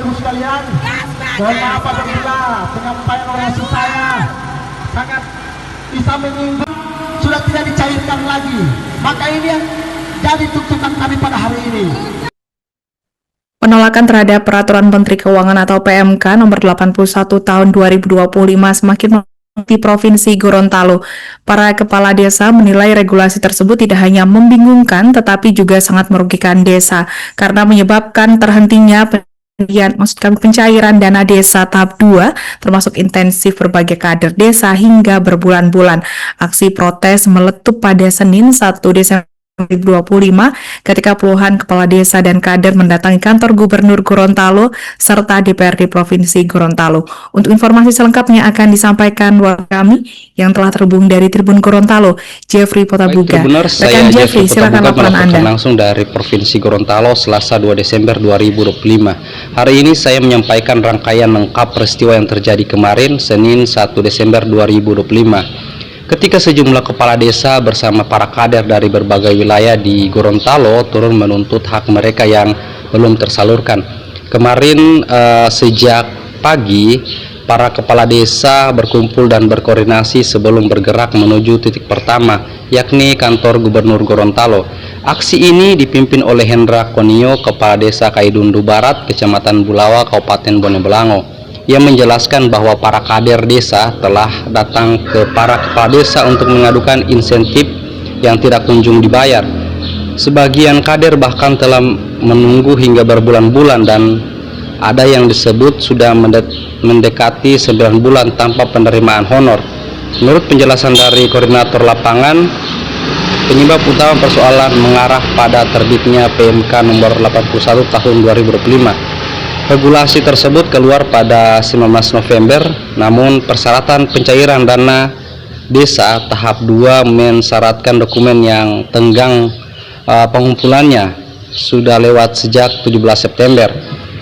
Bapak Ibu sekalian, mohon maaf apabila penyampaian orasi saya sangat bisa menyinggung, sudah tidak dicairkan lagi. Maka ini yang jadi tuntutan kami pada hari ini. Penolakan terhadap Peraturan Menteri Keuangan atau PMK nomor 81 tahun 2025 semakin di Provinsi Gorontalo. Para kepala desa menilai regulasi tersebut tidak hanya membingungkan tetapi juga sangat merugikan desa karena menyebabkan terhentinya pencairan dana desa tahap 2 termasuk intensif berbagai kader desa hingga berbulan-bulan. Aksi protes meletup pada Senin 1 Desember 2025 ketika puluhan kepala desa dan kader mendatangi kantor Gubernur Gorontalo serta DPRD Provinsi Gorontalo. Untuk informasi selengkapnya akan disampaikan warga kami yang telah terhubung dari Tribun Gorontalo, Jeffrey Potabuga. Rekan Jeffrey, silakan laporan Anda. Langsung dari Provinsi Gorontalo, Selasa 2 Desember 2025. Hari ini saya menyampaikan rangkaian lengkap peristiwa yang terjadi kemarin, Senin 1 Desember 2025. Ketika sejumlah kepala desa bersama para kader dari berbagai wilayah di Gorontalo turun menuntut hak mereka yang belum tersalurkan. Kemarin sejak pagi, para kepala desa berkumpul dan berkoordinasi sebelum bergerak menuju titik pertama, yakni kantor Gubernur Gorontalo. Aksi ini dipimpin oleh Hendra Konio, Kepala Desa Kaidundu Barat, Kecamatan Bulawa, Kabupaten Bone Belango. Ia menjelaskan bahwa para kader desa telah datang ke para kepala desa untuk mengadukan insentif yang tidak kunjung dibayar. Sebagian kader bahkan telah menunggu hingga berbulan-bulan dan ada yang disebut sudah mendekati 9 bulan tanpa penerimaan honor. Menurut penjelasan dari koordinator lapangan, penyebab utama persoalan mengarah pada terbitnya PMK nomor 81 tahun 2025. Regulasi tersebut keluar pada 19 November, namun persyaratan pencairan dana desa tahap 2 mensyaratkan dokumen yang tenggang pengumpulannya sudah lewat sejak 17 September.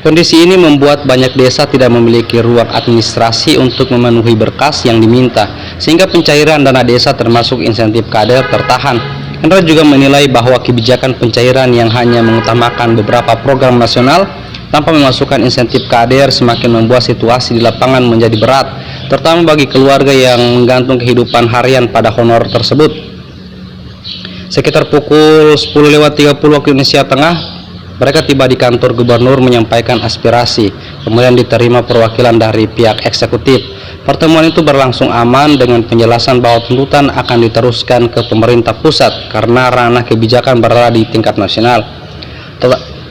Kondisi ini membuat banyak desa tidak memiliki ruang administrasi untuk memenuhi berkas yang diminta, sehingga pencairan dana desa termasuk insentif kader tertahan. Hendra juga menilai bahwa kebijakan pencairan yang hanya mengutamakan beberapa program nasional tanpa memasukkan insentif kader semakin membuat situasi di lapangan menjadi berat, terutama bagi keluarga yang menggantung kehidupan harian pada honor tersebut. Sekitar pukul 10.30 waktu Indonesia Tengah, mereka tiba di kantor gubernur menyampaikan aspirasi, kemudian diterima perwakilan dari pihak eksekutif. Pertemuan itu berlangsung aman dengan penjelasan bahwa tuntutan akan diteruskan ke pemerintah pusat karena ranah kebijakan berada di tingkat nasional.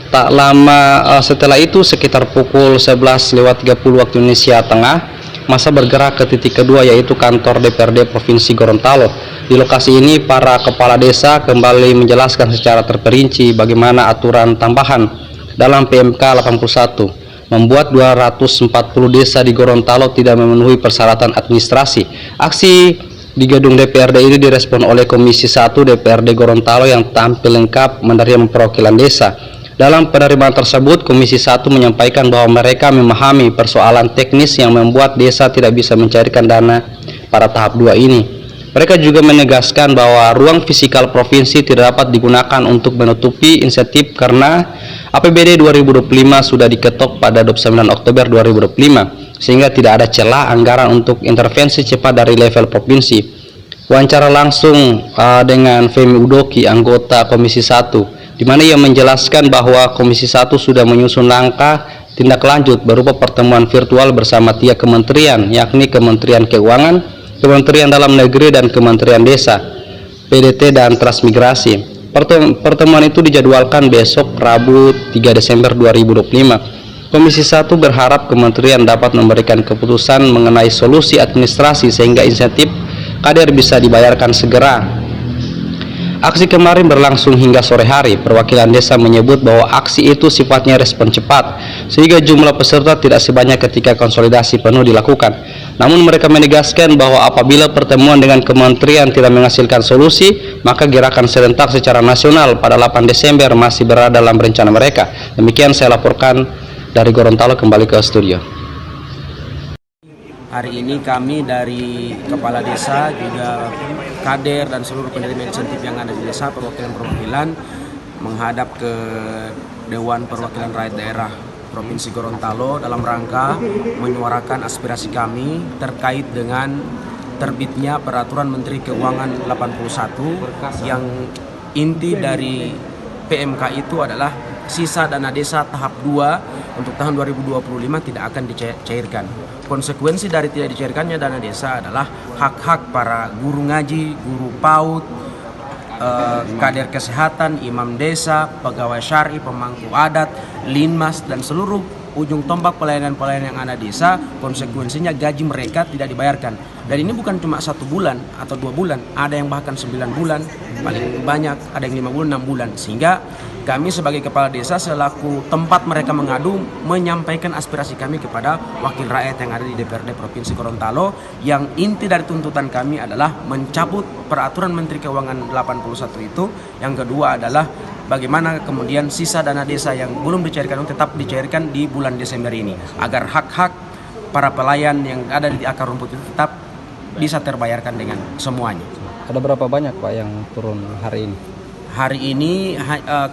Tak lama setelah itu, sekitar pukul 11.30 waktu Indonesia Tengah, masa bergerak ke titik kedua, yaitu kantor DPRD Provinsi Gorontalo. Di lokasi ini, para kepala desa kembali menjelaskan secara terperinci bagaimana aturan tambahan dalam PMK 81 membuat 240 desa di Gorontalo tidak memenuhi persyaratan administrasi. Aksi di gedung DPRD ini direspon oleh Komisi 1 DPRD Gorontalo yang tampil lengkap menerima perwakilan desa. Dalam penerimaan tersebut, Komisi 1 menyampaikan bahwa mereka memahami persoalan teknis yang membuat desa tidak bisa mencairkan dana pada tahap 2 ini. Mereka juga menegaskan bahwa ruang fiskal provinsi tidak dapat digunakan untuk menutupi insentif karena APBD 2025 sudah diketok pada 29 Oktober 2025, sehingga tidak ada celah anggaran untuk intervensi cepat dari level provinsi. Wawancara langsung dengan Femi Udoki, anggota Komisi 1, di mana ia menjelaskan bahwa Komisi 1 sudah menyusun langkah tindak lanjut berupa pertemuan virtual bersama 3 kementerian, yakni Kementerian Keuangan, Kementerian Dalam Negeri, dan Kementerian Desa, PDT, dan Transmigrasi. Pertemuan itu dijadwalkan besok Rabu 3 Desember 2025. Komisi 1 berharap kementerian dapat memberikan keputusan mengenai solusi administrasi sehingga insentif kader bisa dibayarkan segera. Aksi kemarin berlangsung hingga sore hari. Perwakilan desa menyebut bahwa aksi itu sifatnya respon cepat, sehingga jumlah peserta tidak sebanyak ketika konsolidasi penuh dilakukan. Namun mereka menegaskan bahwa apabila pertemuan dengan kementerian tidak menghasilkan solusi, maka gerakan serentak secara nasional pada 8 Desember masih berada dalam rencana mereka. Demikian saya laporkan dari Gorontalo, kembali ke studio. Hari ini kami dari kepala desa, juga kader dan seluruh penerima insentif yang ada di desa, perwakilan-perwakilan menghadap ke Dewan Perwakilan Rakyat Daerah Provinsi Gorontalo dalam rangka menyuarakan aspirasi kami terkait dengan terbitnya Peraturan Menteri Keuangan 81 yang inti dari PMK itu adalah sisa dana desa tahap 2 untuk tahun 2025 tidak akan dicairkan. Konsekuensi dari tidak dicairkannya dana desa adalah hak-hak para guru ngaji, guru PAUD, kader kesehatan, imam desa, pegawai syari, pemangku adat, linmas, dan seluruh ujung tombak pelayanan-pelayanan yang ada di desa. Konsekuensinya gaji mereka tidak dibayarkan. Dan ini bukan cuma 1 bulan atau 2 bulan, ada yang bahkan 9 bulan, paling banyak ada yang 5 bulan, 6 bulan. Sehingga kami sebagai kepala desa selaku tempat mereka mengadu menyampaikan aspirasi kami kepada wakil rakyat yang ada di DPRD Provinsi Gorontalo, yang inti dari tuntutan kami adalah mencabut Peraturan Menteri Keuangan 81 itu. Yang kedua adalah bagaimana kemudian sisa dana desa yang belum dicairkan tetap dicairkan di bulan Desember ini, agar hak-hak para pelayan yang ada di akar rumput itu tetap bisa terbayarkan dengan semuanya. Ada berapa banyak Pak yang turun hari ini? Hari ini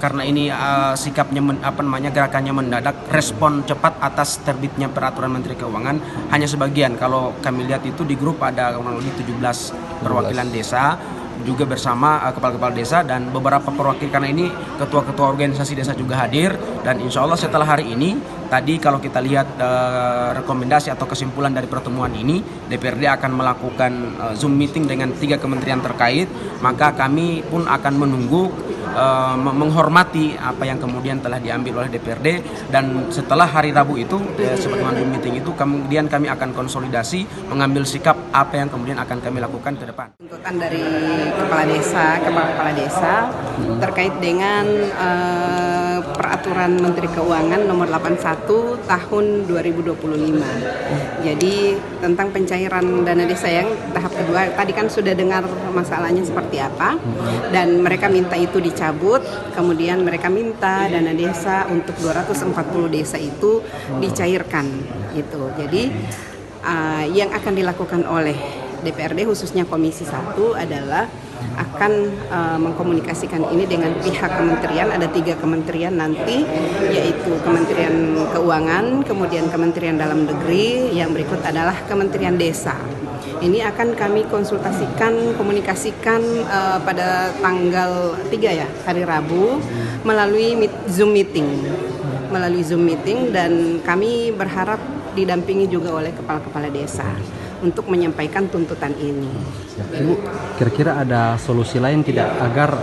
karena ini sikapnya gerakannya mendadak, respon cepat atas terbitnya Peraturan Menteri Keuangan hanya sebagian. Kalau kami lihat itu di grup ada kurang lebih 17 perwakilan desa, juga bersama kepala-kepala desa dan beberapa perwakilan, karena ini ketua-ketua organisasi desa juga hadir. Dan insya Allah setelah hari ini, tadi kalau kita lihat rekomendasi atau kesimpulan dari pertemuan ini, DPRD akan melakukan Zoom meeting dengan 3 kementerian terkait. Maka kami pun akan menunggu, menghormati apa yang kemudian telah diambil oleh DPRD. Dan setelah hari Rabu itu, sebagaimana Zoom meeting itu, kemudian kami akan konsolidasi, mengambil sikap apa yang kemudian akan kami lakukan ke depan. Tuntutan dari kepala desa terkait dengan Peraturan Menteri Keuangan nomor 81 tahun 2025. Jadi tentang pencairan dana desa yang tahap kedua, tadi kan sudah dengar masalahnya seperti apa, dan mereka minta itu dicabut. Kemudian mereka minta dana desa untuk 240 desa itu dicairkan itu. Jadi yang akan dilakukan oleh DPRD khususnya Komisi 1 adalah akan mengkomunikasikan ini dengan pihak kementerian. Ada 3 kementerian nanti, yaitu Kementerian Keuangan, kemudian Kementerian Dalam Negeri, yang berikut adalah Kementerian Desa. Ini akan kami komunikasikan pada tanggal 3 ya, hari Rabu, melalui Zoom meeting. Dan kami berharap didampingi juga oleh kepala-kepala desa untuk menyampaikan tuntutan ini. Ibu, kira-kira ada solusi lain tidak agar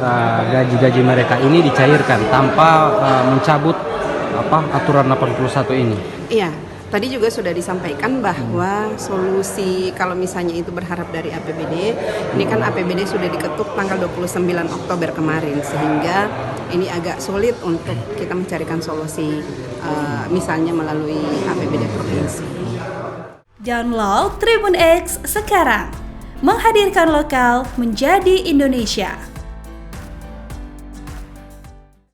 gaji-gaji mereka ini dicairkan tanpa mencabut aturan 81 ini? Iya, tadi juga sudah disampaikan bahwa solusi kalau misalnya itu berharap dari APBD, ini kan APBD sudah diketuk tanggal 29 Oktober kemarin, sehingga ini agak sulit untuk kita mencarikan solusi misalnya melalui APBD provinsi. Download Tribun X sekarang, menghadirkan lokal menjadi Indonesia.